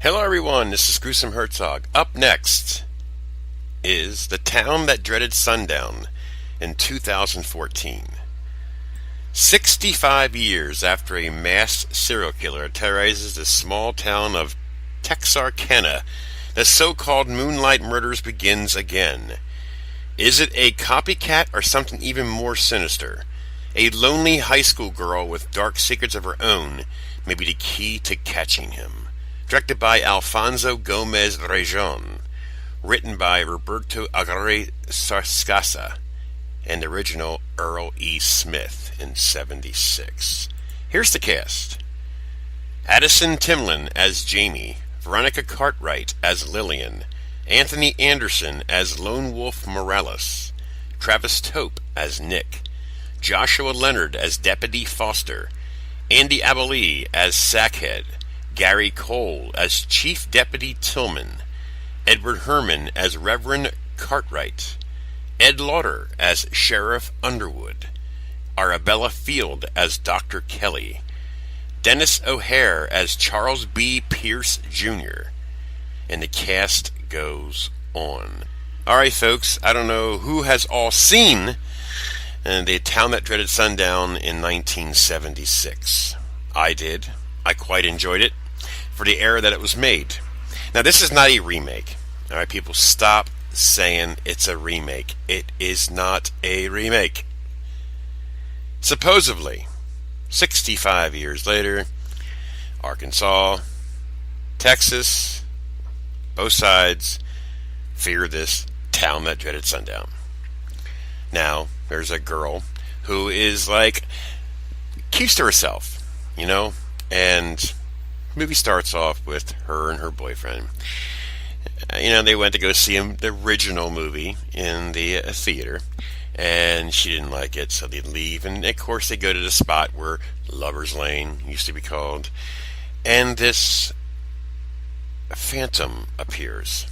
Hello everyone, this is Gruesome Herzog. Up next is The Town That Dreaded Sundown in 2014. 65 years after a mass serial killer terrorizes the small town of Texarkana, the so-called Moonlight Murders begins again. Is it a copycat or something even more sinister? A lonely high school girl with dark secrets of her own may be the key to catching him. Directed by Alfonso Gomez-Rejon, written by Roberto Aguirre Sarcasa, and original Earl E. Smith in '76. Here's the cast. Addison Timlin as Jamie, Veronica Cartwright as Lillian, Anthony Anderson as Lone Wolf Morales, Travis Tope as Nick, Joshua Leonard as Deputy Foster, Andy Abilene as Sackhead, Gary Cole as Chief Deputy Tillman, Edward Herman as Reverend Cartwright, Ed Lauder as Sheriff Underwood, Arabella Field as Dr. Kelly, Dennis O'Hare as Charles B. Pierce Jr., and the cast goes on. Alright folks, I don't know who has all seen The Town That Dreaded Sundown in 1976. I did. I quite enjoyed it for the era that it was made. Now this is not a remake. Alright people, stop saying it's a remake. It is not a remake. Supposedly, 65 years later, Arkansas, Texas, both sides fear this town that dreaded sundown. Now, there's a girl who is keeps to herself, and the movie starts off with her and her boyfriend. They went to go see the original movie in the theater, and she didn't like it, so they leave. And of course, they go to the spot where Lover's Lane used to be called, and this phantom appears.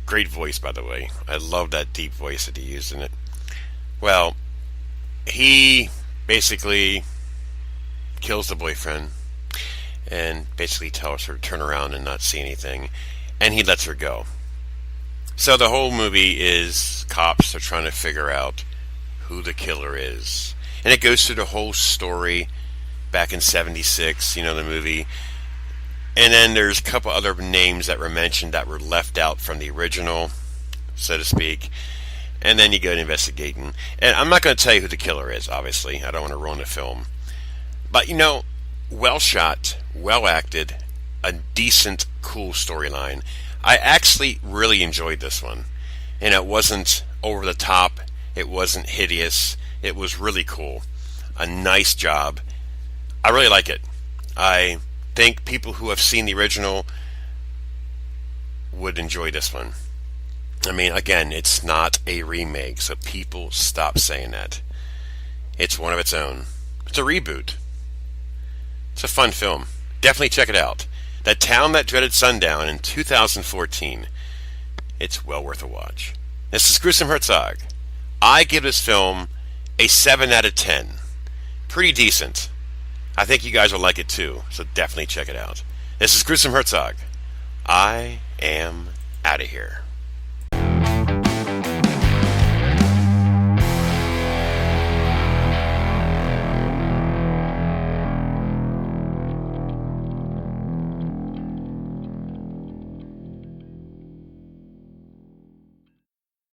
Great voice, by the way. I love that deep voice that he used in it. Well, he basically kills the boyfriend and basically tells her to turn around and not see anything, and he lets her go. So the whole movie is cops are trying to figure out who the killer is, and it goes through the whole story back in '76, the movie, and then there's a couple other names that were mentioned that were left out from the original, so to speak, and then you go to investigating. And I'm not going to tell you who the killer is, obviously. I don't want to ruin the film. But, well shot, well acted, a decent, cool storyline. I actually really enjoyed this one. And it wasn't over the top. It wasn't hideous. It was really cool. A nice job. I really like it. I think people who have seen the original would enjoy this one. I mean, again, it's not a remake, so people stop saying that. It's one of its own. It's a reboot. It's a fun film. Definitely check it out. The Town That Dreaded Sundown in 2014. It's well worth a watch. This is Gruesome Herzog. I give this film a 7 out of 10. Pretty decent. I think you guys will like it too, so definitely check it out. This is Gruesome Herzog. I am out of here.